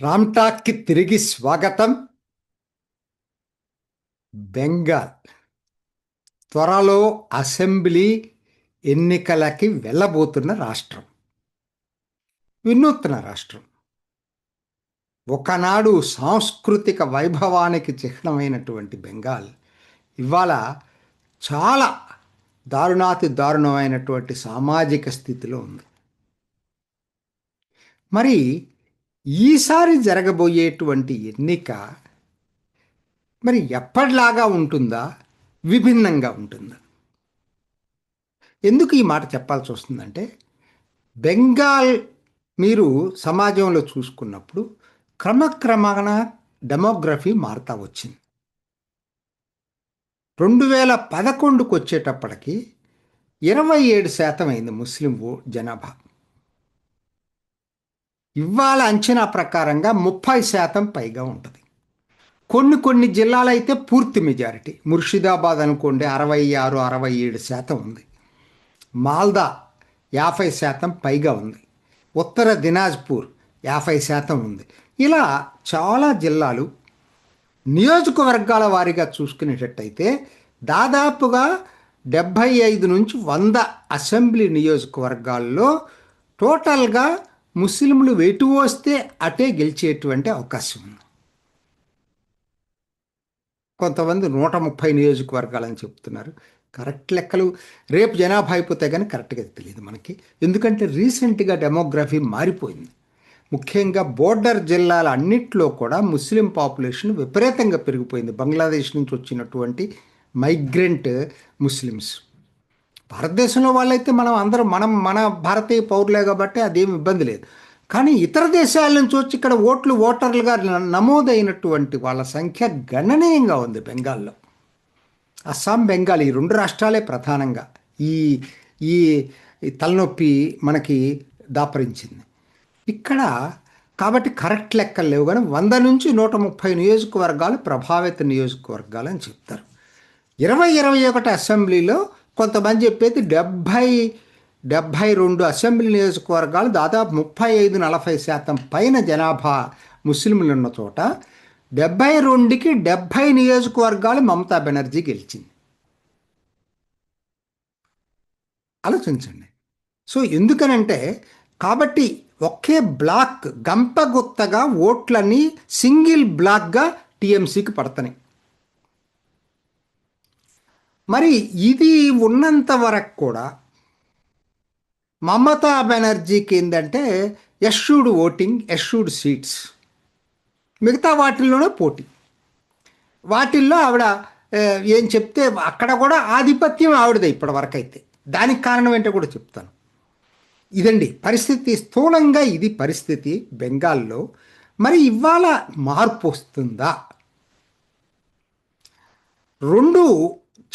రామ్టాక్కి తిరిగి స్వాగతం. బెంగాల్ త్వరలో అసెంబ్లీ ఎన్నికలకి వెళ్ళబోతున్న రాష్ట్రం, వినూత్న రాష్ట్రం. ఒకనాడు సాంస్కృతిక వైభవానికి చిహ్నమైనటువంటి బెంగాల్ ఇవాళ చాలా దారుణాతి దారుణమైనటువంటి సామాజిక స్థితిలో ఉంది. మరి ఈసారి జరగబోయేటువంటి ఎన్నిక మరి ఎప్పటిలాగా ఉంటుందా, విభిన్నంగా ఉంటుందా? ఎందుకు ఈ మాట చెప్పాల్సి వస్తుందంటే, బెంగాల్ మీరు సమాజంలో చూసుకున్నప్పుడు క్రమక్రమాన డెమోగ్రఫీ మారుతూ వచ్చింది. 2011కు వచ్చేటప్పటికి 27% అయింది ముస్లిం జనాభా. ఇవాళ అంచనా ప్రకారంగా 30% పైగా ఉంటుంది. కొన్ని జిల్లాలైతే పూర్తి మెజారిటీ. ముర్షిదాబాద్ అనుకోండి 66-67% ఉంది. మాల్దా 50% పైగా ఉంది. ఉత్తర దినాజ్పూర్ 50% ఉంది. ఇలా చాలా జిల్లాలు నియోజకవర్గాల వారీగా చూసుకునేటట్టయితే దాదాపుగా 75 నుంచి 100 అసెంబ్లీ నియోజకవర్గాల్లో టోటల్గా ముస్లింలు ఎటు వస్తే అటే గెలిచేటువంటి అవకాశం ఉంది. కొంతమంది 130 నియోజకవర్గాలని చెప్తున్నారు. కరెక్ట్ లెక్కలు రేపు జనాభా అయిపోతే కానీ కరెక్ట్గా తెలియదు మనకి. ఎందుకంటే రీసెంట్గా డెమోగ్రఫీ మారిపోయింది. ముఖ్యంగా బోర్డర్ జిల్లాల అన్నిట్లో కూడా ముస్లిం పాపులేషన్ విపరీతంగా పెరిగిపోయింది. బంగ్లాదేశ్ నుంచి వచ్చినటువంటి మైగ్రెంట్ ముస్లిమ్స్. భారతదేశంలో వాళ్ళైతే మన భారతీయ పౌరులే కాబట్టి అదేమి ఇబ్బంది లేదు. కానీ ఇతర దేశాల నుంచి వచ్చి ఇక్కడ ఓటర్లుగా నమోదైనటువంటి వాళ్ళ సంఖ్య గణనీయంగా ఉంది బెంగాల్లో. అస్సాం, బెంగాల్ ఈ 2 రాష్ట్రాలే ప్రధానంగా ఈ ఈ తలనొప్పి మనకి దాపరించింది ఇక్కడ. కాబట్టి కరెక్ట్ లెక్కలు లేవు, కానీ 100 నుంచి 130 నియోజకవర్గాలు ప్రభావిత నియోజకవర్గాలు అని చెప్తారు. 2021 అసెంబ్లీలో కొంతమంది చెప్పేది 72 అసెంబ్లీ నియోజకవర్గాలు, దాదాపు 35-40% పైన జనాభా ముస్లింలు ఉన్న చోట 72కి 70 నియోజకవర్గాలు మమతా బెనర్జీ గెలిచింది. ఆలోచించండి. సో ఎందుకనంటే, కాబట్టి ఒకే బ్లాక్ గంపగుత్తగా ఓట్లని సింగిల్ బ్లాక్గా టీఎంసీకి పడతాయి. మరి ఇది ఉన్నంత వరకు కూడా మమతా బెనర్జీకి ఏంటంటే ఎష్యూడ్ ఓటింగ్, ఎష్యూడ్ సీట్స్. మిగతా వాటిల్లోనే పోటీ. వాటిల్లో ఆవిడ ఏం చెప్తే అక్కడ కూడా ఆధిపత్యం ఆవిడదే ఇప్పటి వరకు అయితే. దానికి కారణం ఏంటో కూడా చెప్తాను. ఇదండి పరిస్థితి. స్థూలంగా ఇది పరిస్థితి బెంగాల్లో. మరి ఇవాళ మార్పు వస్తుందా? 2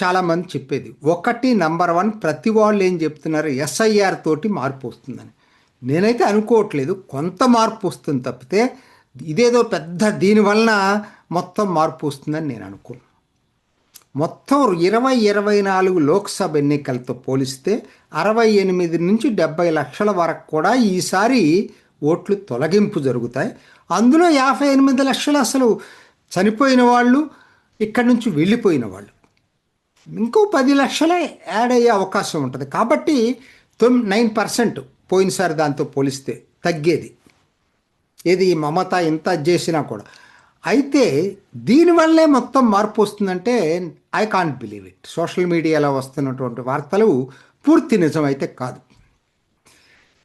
చాలామంది చెప్పేది. ఒకటి, నంబర్ 1, ప్రతి వాళ్ళు ఏం చెప్తున్నారు, ఎస్ఐఆర్ తోటి మార్పు వస్తుందని. నేనైతే అనుకోవట్లేదు. కొంత మార్పు వస్తుంది తప్పితే ఇదేదో పెద్ద దీనివలన మొత్తం మార్పు వస్తుందని నేను అనుకోను. మొత్తం 2024 లోక్సభ ఎన్నికలతో పోలిస్తే 68 నుంచి 70 లక్షల వరకు కూడా ఈసారి ఓట్లు తొలగింపు జరుగుతాయి. అందులో 58 లక్షలు అసలు చనిపోయిన వాళ్ళు, ఇక్కడి నుంచి వెళ్ళిపోయిన వాళ్ళు. ఇంకో 10 లక్షలే యాడ్ అయ్యే అవకాశం ఉంటుంది. కాబట్టి 9% పోయినసారి దాంతో పోలిస్తే తగ్గేది. ఏది మమత ఇంత చేసినా కూడా. అయితే దీనివల్లే మొత్తం మార్పు వస్తుందంటే I can't believe it. Social మీడియాలో వస్తున్నటువంటి వార్తలు పూర్తి నిజమైతే కాదు.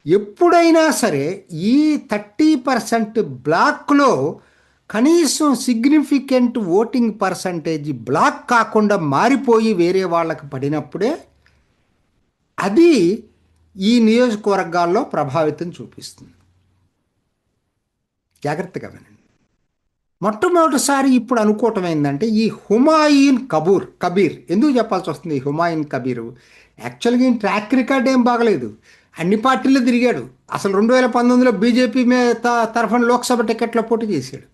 ఎప్పుడైనా సరే ఈ 30% బ్లాక్లో కనీసం సిగ్నిఫికెంట్ ఓటింగ్ పర్సంటేజ్ బ్లాక్ కాకుండా మారిపోయి వేరే వాళ్ళకి పడినప్పుడే అది ఈ నియోజకవర్గాల్లో ప్రభావితం చూపిస్తుంది. జాగ్రత్తగా వినండి. మొట్టమొదటిసారి ఇప్పుడు అనుకోవటం ఏంటంటే, ఈ హుమాయూన్ కబీర్ ఎందుకు చెప్పాల్సి వస్తుంది? ఈ హుమాయూన్ కబీర్ యాక్చువల్గా ఈ ట్రాక్ రికార్డ్ ఏం బాగలేదు. అన్ని పార్టీల్లో తిరిగాడు. అసలు 2019లో బీజేపీ తరఫున లోక్సభ టికెట్లో పోటీ చేశాడు.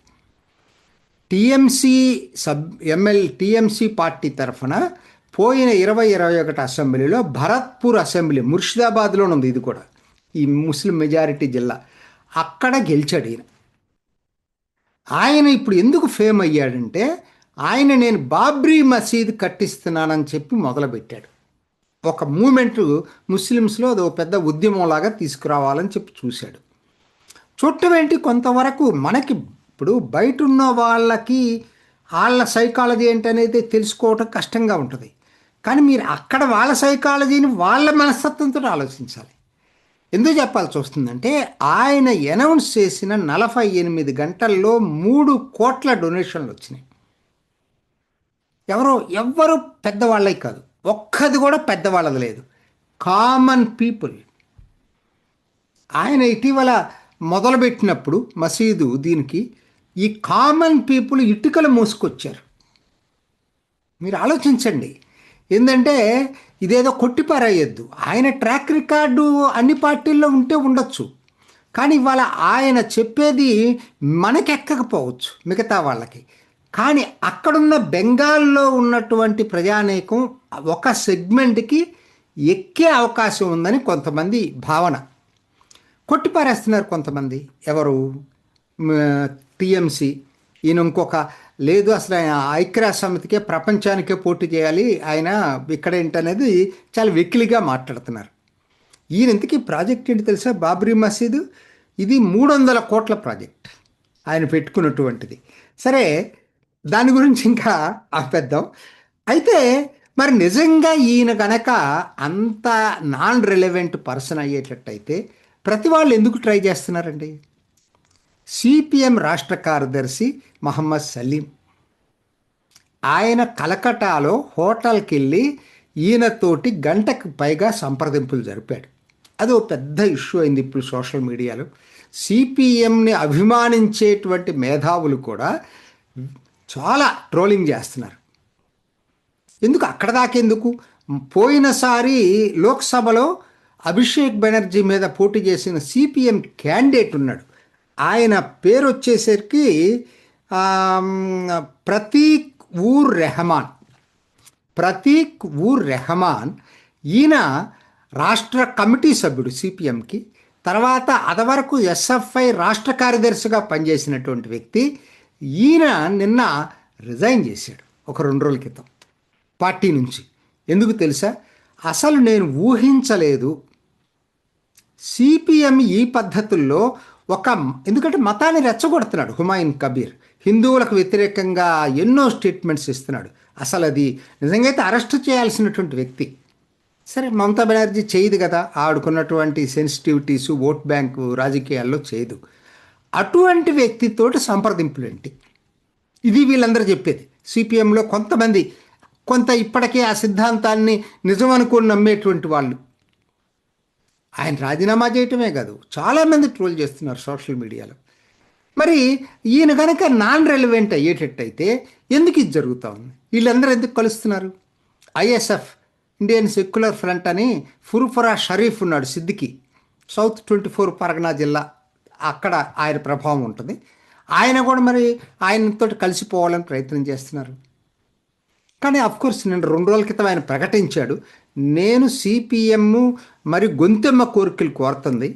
టీఎంసీ పార్టీ తరఫున పోయిన 2021 అసెంబ్లీలో భరత్పూర్ అసెంబ్లీ, ముర్షిదాబాద్లో ఉంది ఇది కూడా, ఈ ముస్లిం మెజారిటీ జిల్లా, అక్కడ గెలిచాడు ఈయన. ఆయన ఇప్పుడు ఎందుకు ఫేమ్ అయ్యాడంటే ఆయన నేను బాబ్రీ మసీద్ కట్టిస్తున్నానని చెప్పి మొదలుపెట్టాడు. ఒక మూమెంట్ ముస్లిమ్స్లో అది ఒక పెద్ద ఉద్యమంలాగా తీసుకురావాలని చెప్పి చూశాడు. చూడటం ఏంటి కొంతవరకు మనకి ఇప్పుడు బయట ఉన్న వాళ్ళకి వాళ్ళ సైకాలజీ ఏంటనేది తెలుసుకోవటం కష్టంగా ఉంటుంది. కానీ మీరు అక్కడ వాళ్ళ సైకాలజీని వాళ్ళ మనస్తత్వంతో ఆలోచించాలి. ఎందుకు చెప్పాల్సి వస్తుందంటే ఆయన అనౌన్స్ చేసిన 48 గంటల్లో 3 కోట్ల డొనేషన్లు వచ్చినాయి. ఎవ్వరు పెద్దవాళ్ళకి కాదు, ఒక్కది కూడా పెద్దవాళ్ళది లేదు, కామన్ పీపుల్. ఆయన ఇటీవల మొదలుపెట్టినప్పుడు మసీదు దీనికి ఈ కామన్ పీపుల్ ఇటుకలు మోసుకొచ్చారు. మీరు ఆలోచించండి. ఏంటంటే ఇదేదో కొట్టిపారేయద్దు. ఆయన ట్రాక్ రికార్డు అన్ని పార్టీల్లో ఉంటే ఉండొచ్చు, కానీ ఇవాళ ఆయన చెప్పేది మనకెక్కకపోవచ్చు మిగతా వాళ్ళకి. కానీ అక్కడున్న బెంగాల్లో ఉన్నటువంటి ప్రజానీకం ఒక సెగ్మెంట్కి ఎక్కే అవకాశం ఉందని కొంతమంది భావన. కొట్టిపారేస్తున్నారు కొంతమంది. ఎవరు? టీఎంసీ. ఈయన ఇంకొక లేదు, అసలు ఆయన ఐక్యరాజ్య సమితికే ప్రపంచానికే పోటీ చేయాలి ఆయన ఇక్కడ ఏంటనేది చాలా వెకిలిగా మాట్లాడుతున్నారు. ఈయన ఇంతకీ ప్రాజెక్ట్ ఏంటి తెలుసా? బాబ్రీ మసీదు ఇది 300 కోట్ల ప్రాజెక్ట్ ఆయన పెట్టుకున్నటువంటిది. సరే, దాని గురించి ఇంకా ఆపేద్దాం. అయితే మరి నిజంగా ఈయన గనక అంత నాన్ రిలవెంట్ పర్సన్ అయ్యేటట్టయితే ప్రతి వాళ్ళు ఎందుకు ట్రై చేస్తున్నారండి? సిపిఎం రాష్ట్ర కార్యదర్శి మహమ్మద్ సలీం ఆయన కలకటాలో హోటల్కి వెళ్ళి ఈయనతోటి గంటకు పైగా సంప్రదింపులు జరిపాడు. అది ఒక పెద్ద ఇష్యూ అయింది ఇప్పుడు సోషల్ మీడియాలో. సిపిఎంని అభిమానించేటువంటి మేధావులు కూడా చాలా ట్రోలింగ్ చేస్తున్నారు. ఎందుకు అక్కడ దాకెందుకు? పోయినసారి లోక్సభలో అభిషేక్ బెనర్జీ మీద పోటీ చేసిన సిపిఎం క్యాండిడేట్ ఉన్నాడు. ఆయన పేరు వచ్చేసరికి ప్రతీక్ ఊర్ రెహమాన్. ప్రతీక్ ఊర్ రెహమాన్ ఈయన రాష్ట్ర కమిటీ సభ్యుడు సిపిఎంకి. తర్వాత అదివరకు ఎస్ఎఫ్ఐ రాష్ట్ర కార్యదర్శిగా పనిచేసినటువంటి వ్యక్తి. ఈయన నిన్న రిజైన్ చేశాడు ఒక 2 రోజుల క్రితం పార్టీ నుంచి. ఎందుకు తెలుసా? అసలు నేను ఊహించలేదు సిపిఎం ఈ పద్ధతుల్లో ఎందుకంటే మతాన్ని రెచ్చగొడుతున్నాడు హుమాయూన్ కబీర్. హిందువులకు వ్యతిరేకంగా ఎన్నో స్టేట్మెంట్స్ ఇస్తున్నాడు. అసలు అది నిజంగా అయితే అరెస్ట్ చేయాల్సినటువంటి వ్యక్తి. సరే, మమతా బెనర్జీ చేయదు కదా, ఆడుకున్నటువంటి సెన్సిటివిటీసు ఓట్ బ్యాంకు రాజకీయాల్లో చేయదు. అటువంటి వ్యక్తితోటి సంప్రదింపులు ఏంటి? ఇది వీళ్ళందరూ చెప్పేది. సిపిఎంలో కొంతమంది ఇప్పటికే ఆ సిద్ధాంతాన్ని నిజం అనుకుని నమ్మేటువంటి వాళ్ళు. ఆయన రాజీనామా చేయటమే కాదు, చాలామంది ట్రోల్ చేస్తున్నారు సోషల్ మీడియాలో. మరి ఈయన కనుక నాన్ రెలవెంట్ అయ్యేటట్టయితే ఎందుకు ఇది జరుగుతూ ఉంది? వీళ్ళందరూ ఎందుకు కలుస్తున్నారు? ఐఎస్ఎఫ్, ఇండియన్ సెక్యులర్ ఫ్రంట్ అని ఫుర్ఫురా షరీఫ్ ఉన్నాడు సిద్దికి, సౌత్ 24 పరగనా జిల్లా, అక్కడ ఆయన ప్రభావం ఉంటుంది. ఆయన కూడా మరి ఆయనతో కలిసిపోవాలని ప్రయత్నం చేస్తున్నారు. కానీ అఫ్కోర్స్ నేను 2 రోజుల క్రితం ఆయన ప్రకటించాడు, నేను సిపిఎం మరి గొంతెమ్మ కోరికలు కోరుతుంది,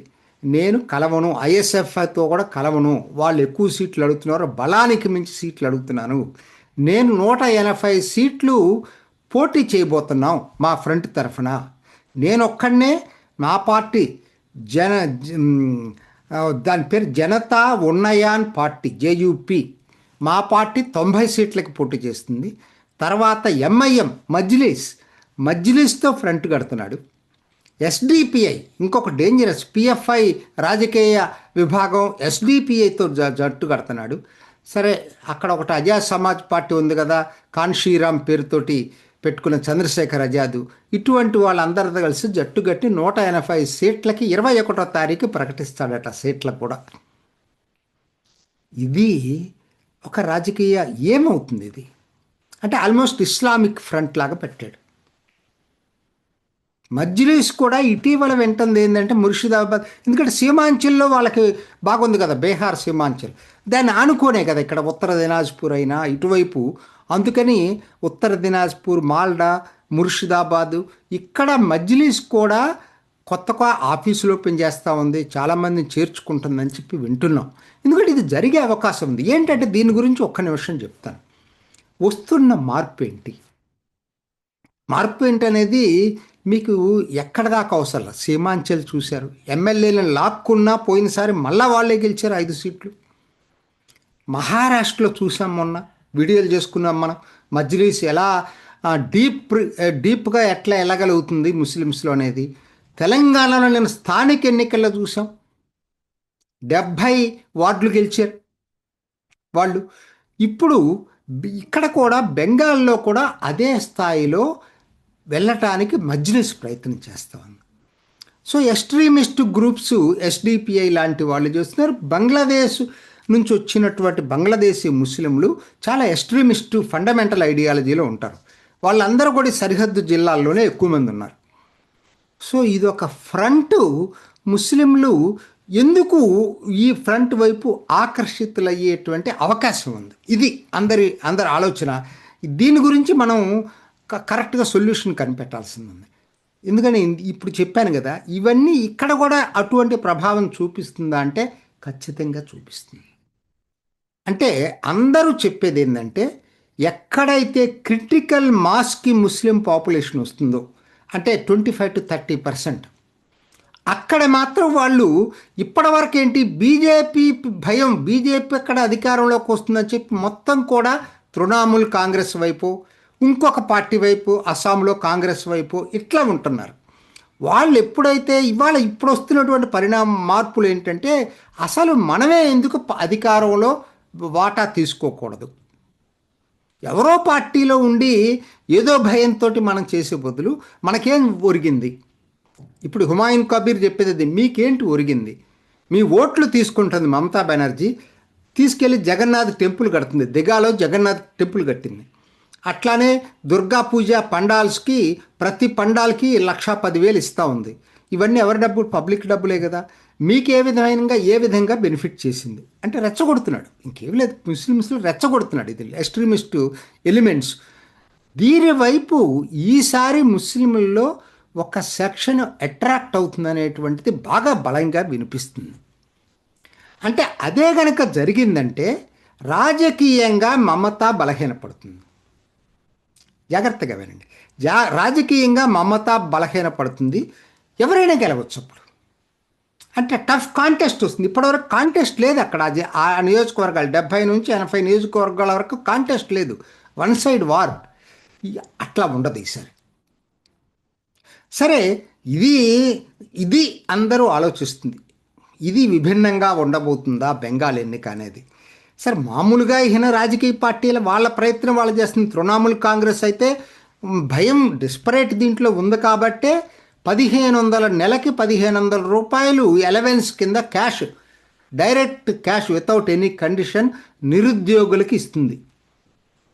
నేను కలవను, ఐఎస్ఎఫ్తో కూడా కలవను, వాళ్ళు ఎక్కువ సీట్లు అడుగుతున్నారు, బలానికి మించి సీట్లు అడుగుతున్నాను, నేను 180 సీట్లు పోటీ చేయబోతున్నాం మా ఫ్రంట్ తరఫున, నేను ఒక్కడనే, మా పార్టీ దాని పేరు జనతా ఉన్నయాన్ పార్టీ జేయూపీ, మా పార్టీ 90 సీట్లకి పోటీ చేస్తుంది. తర్వాత ఎంఐఎం మజ్లిస్తో ఫ్రంట్ కడుతున్నాడు. ఎస్డిపిఐ ఇంకొక డేంజరస్ పిఎఫ్ఐ రాజకీయ విభాగం ఎస్డిపిఐతో జట్టు కడుతున్నాడు. సరే, అక్కడ ఒకటి ఆజాద్ సమాజ్ పార్టీ ఉంది కదా, కాన్షీరామ్ పేరుతోటి పెట్టుకున్న చంద్రశేఖర్ ఆజాద్, ఇటువంటి వాళ్ళందరితో కలిసి జట్టు కట్టి 180 సీట్లకి 21వ తారీఖు ప్రకటిస్తాడట సీట్లకు కూడా. ఇది ఒక రాజకీయ ఏమవుతుంది ఇది అంటే ఆల్మోస్ట్ ఇస్లామిక్ ఫ్రంట్ లాగా పెట్టాడు. మజ్లిస్ కూడా ఇటీవల వెంటంది ఏంటంటే ముర్షిదాబాద్, ఎందుకంటే సీమాంచల్లో వాళ్ళకి బాగుంది కదా, బీహార్ సీమాంచల్, దాన్ని ఆనుకోనే కదా ఇక్కడ ఉత్తర దినాజ్పూర్ అయినా ఇటువైపు. అందుకని ఉత్తర దినాజ్పూర్, మాల్డా, ముర్షిదాబాదు ఇక్కడ మజ్లిస్ కూడా కొత్తగా ఆఫీసులు ఓపెన్ చేస్తూ ఉంది, చాలామందిని చేర్చుకుంటుందని చెప్పి వింటున్నాం. ఎందుకంటే ఇది జరిగే అవకాశం ఉంది. ఏంటంటే దీని గురించి ఒక్క నిమిషం చెప్తాను. వస్తున్న మార్పు ఏంటి, మార్పు ఏంటనేది మీకు ఎక్కడ దాకా అవసరం. సీమాంచల్ చూశారు, ఎమ్మెల్యేలను లాక్కున్నా పోయినసారి మళ్ళా వాళ్ళే గెలిచారు 5 సీట్లు. మహారాష్ట్రలో చూసాం, మొన్న వీడియోలు చేసుకున్నాం మనం. మజ్లిస్ ఎలా డీప్గా ఎట్లా వెళ్ళగలుగుతుంది ముస్లిమ్స్లో అనేది. తెలంగాణలో నేను స్థానిక ఎన్నికల్లో చూసాం, 70 వార్డులు గెలిచారు వాళ్ళు. ఇప్పుడు ఇక్కడ కూడా బెంగాల్లో కూడా అదే స్థాయిలో వెళ్ళటానికి మజ్లిస్ ప్రయత్నం చేస్తూ ఉంది. సో ఎక్స్ట్రీమిస్ట్ గ్రూప్స్, ఎస్డిపిఐ లాంటి వాళ్ళు చేస్తున్నారు. బంగ్లాదేశ్ నుంచి వచ్చినటువంటి బంగ్లాదేశీ ముస్లింలు చాలా ఎక్స్ట్రీమిస్టు ఫండమెంటల్ ఐడియాలజీలో ఉంటారు. వాళ్ళందరూ కూడా సరిహద్దు జిల్లాల్లోనే ఎక్కువ మంది ఉన్నారు. సో ఇదొక ఫ్రంట్. ముస్లింలు ఎందుకు ఈ ఫ్రంట్ వైపు ఆకర్షితులయ్యేటువంటి అవకాశం ఉంది. ఇది అందరి ఆలోచన. దీని గురించి మనం కరెక్ట్గా సొల్యూషన్ కనిపెట్టాల్సింది ఉంది. ఎందుకని ఇప్పుడు చెప్పాను కదా, ఇవన్నీ ఇక్కడ కూడా అటువంటి ప్రభావం చూపిస్తుందా అంటే ఖచ్చితంగా చూపిస్తుంది. అంటే అందరూ చెప్పేది ఏంటంటే, ఎక్కడైతే క్రిటికల్ మాస్కి ముస్లిం పాపులేషన్ వస్తుందో, అంటే 25 to 30%, అక్కడ మాత్రం వాళ్ళు ఇప్పటివరకు ఏంటి, బీజేపీ భయం, బీజేపీ ఎక్కడ అధికారంలోకి వస్తుందని చెప్పి మొత్తం కూడా తృణమూల్ కాంగ్రెస్ వైపు, ఇంకొక పార్టీ వైపు, అస్సాంలో కాంగ్రెస్ వైపు ఇట్లా ఉంటున్నారు. వాళ్ళు ఎప్పుడైతే ఇప్పుడు వస్తున్నటువంటి మార్పులు ఏంటంటే, అసలు మనమే ఎందుకు అధికారంలో వాటా తీసుకోకూడదు, ఎవరో పార్టీలో ఉండి ఏదో భయంతో మనం చేసే బదులు మనకేం ఒరిగింది. ఇప్పుడు హుమాయూన్ కబీర్ చెప్పేది, మీకేంటి ఒరిగింది, మీ ఓట్లు తీసుకుంటుంది మమతా బెనర్జీ, తీసుకెళ్ళి జగన్నాథ్ టెంపుల్ కడుతుంది, దిగాలో జగన్నాథ్ టెంపుల్ కట్టింది. అట్లానే దుర్గా పూజ పండాల్స్కి ప్రతి పండాల్కి 1,10,000 ఇస్తూ ఉంది. ఇవన్నీ ఎవరి డబ్బు? పబ్లిక్ డబ్బులే కదా. మీకు ఏ విధంగా బెనిఫిట్ చేసింది అంటే రెచ్చగొడుతున్నాడు, ఇంకేం లేదు. ముస్లిమ్స్లో రెచ్చగొడుతున్నాడు. ఇది ఎక్స్ట్రీమిస్టు ఎలిమెంట్స్. దీని వైపు ఈసారి ముస్లింలలో ఒక సెక్షన్ అట్రాక్ట్ అవుతుందనేటువంటిది బాగా బలంగా వినిపిస్తుంది. అంటే అదే గనక జరిగిందంటే రాజకీయంగా మమత బలహీనపడుతుంది. జాగ్రత్తగా వినండి. రాజకీయంగా మమత బలహీనపడుతుంది. ఎవరైనా గెలవచ్చు అప్పుడు. అంటే టఫ్ కాంటెస్ట్ వస్తుంది. ఇప్పటివరకు కాంటెస్ట్ లేదు అక్కడ. ఆ నియోజకవర్గాలు 70 నుంచి 80 నియోజకవర్గాల వరకు కాంటెస్ట్ లేదు. One side war. అట్లా ఉండదు ఈసారి. సరే, ఇది అందరూ ఆలోచిస్తుంది. ఇది విభిన్నంగా ఉండబోతుందా బెంగాల్ ఎన్నిక అనేది. సరే, మామూలుగా ఈయన రాజకీయ పార్టీల వాళ్ళ ప్రయత్నం వాళ్ళు చేస్తుంది. తృణమూల్ కాంగ్రెస్ అయితే భయం, డిస్పరేట్ దీంట్లో ఉంది కాబట్టే 1,500 నెలకి 1,500 రూపాయలు అలవెన్స్ కింద cash, direct cash without any condition నిరుద్యోగులకి ఇస్తుంది.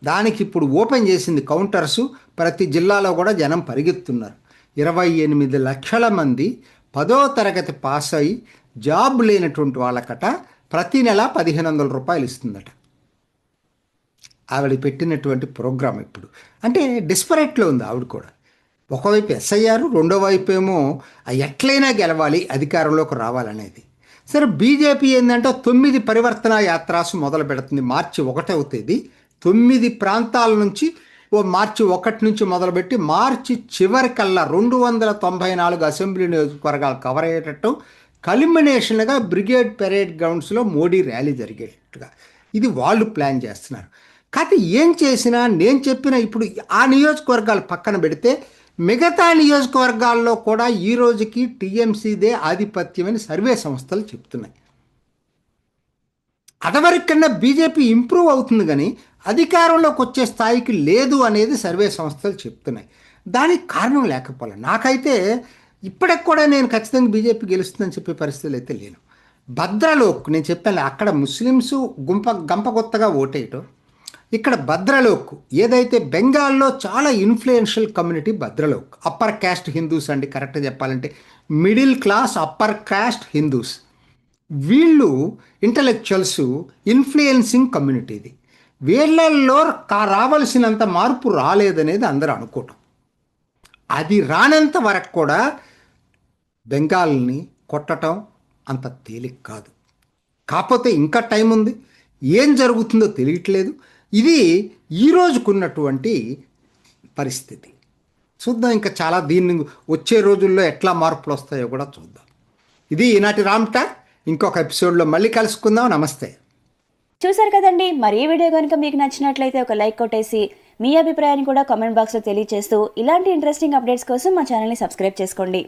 దానికి ఇప్పుడు ఓపెన్ చేసింది కౌంటర్సు. ప్రతి జిల్లాలో కూడా జనం పరిగెత్తున్నారు. 28 లక్షల మంది 10వ తరగతి పాస్ అయ్యి జాబ్ లేనటువంటి వాళ్ళకట ప్రతి నెల 1,500 రూపాయలు ఇస్తుందట. ఆవిడ పెట్టినటువంటి ప్రోగ్రాం ఇప్పుడు. అంటే డిస్పరేట్లో ఉంది ఆవిడ కూడా. ఒకవైపు ఎస్ఐఆర్, రెండో వైపు ఏమో ఎట్లయినా గెలవాలి, అధికారంలోకి రావాలనేది. సరే, బీజేపీ ఏంటంటే 9 పరివర్తన యాత్రాసు మొదలు పెడుతుంది. మార్చి 1వ తేదీ 9 ప్రాంతాల నుంచి మార్చి 1 నుంచి మొదలుపెట్టి మార్చి చివరికల్లా 294 అసెంబ్లీ నియోజకవర్గాలు కవర్ అయ్యేటట్టు కల్మినేషన్గా బ్రిగేడ్ పెరేడ్ గ్రౌండ్స్లో మోడీ ర్యాలీ జరిగేటట్టుగా ఇది వాళ్ళు ప్లాన్ చేస్తున్నారు. కాకపోతే ఏం చేసినా నేను చెప్పిన ఇప్పుడు ఆ నియోజకవర్గాలు పక్కన పెడితే మిగతా నియోజకవర్గాల్లో కూడా ఈ రోజుకి టీఎంసీదే ఆధిపత్యమని సర్వే సంస్థలు చెప్తున్నాయి. అదివరకన్నా బీజేపీ ఇంప్రూవ్ అవుతుంది, కానీ అధికారంలోకి వచ్చే స్థాయికి లేదు అనేది సర్వే సంస్థలు చెప్తున్నాయి. దానికి కారణం లేకపోలే. నాకైతే ఇప్పటికి కూడా నేను ఖచ్చితంగా బీజేపీ గెలుస్తుందని చెప్పే పరిస్థితులు అయితే లేను. భద్రలోక్ నేను చెప్పాను, అక్కడ ముస్లిమ్స్ గంపగొత్తగా ఓటేయటం. ఇక్కడ భద్రలోక్ ఏదైతే బెంగాల్లో చాలా influential community Bhadralok, upper caste Hindus అండి, కరెక్ట్గా చెప్పాలంటే middle class upper caste Hindus. వీళ్ళు ఇంటలెక్చువల్స్, ఇన్ఫ్లుయెన్సింగ్ కమ్యూనిటీ. ఇది వీళ్ళల్లో రావాల్సినంత మార్పు రాలేదనేది అందరూ అనుకోవటం. అది రానంత వరకు కూడా బెంగాల్ని కొట్టడం అంత తేలిక కాదు. కాకపోతే ఇంకా టైం ఉంది, ఏం జరుగుతుందో తెలియట్లేదు. ఇది ఈ రోజుకున్నటువంటి పరిస్థితి. చూద్దాం, ఇంకా చాలా దీన్ని వచ్చే రోజుల్లో ఎట్లా మార్పులు వస్తాయో కూడా చూద్దాం. ఇది ఈనాటి రామ్ టాక్. ఇంకొక ఎపిసోడ్లో మళ్ళీ కలుసుకుందాం. నమస్తే. చూసారు కదండి, మరి ఈ వీడియో కనుక మీకు నచ్చినట్లయితే ఒక లైక్ కొట్టేసి మీ అభిప్రాయాన్ని కూడా కామెంట్ బాక్స్లో తెలియజేస్తూ ఇలాంటి ఇంట్రెస్టింగ్ అప్డేట్స్ కోసం మా ఛానల్ని సబ్స్క్రైబ్ చేసుకోండి.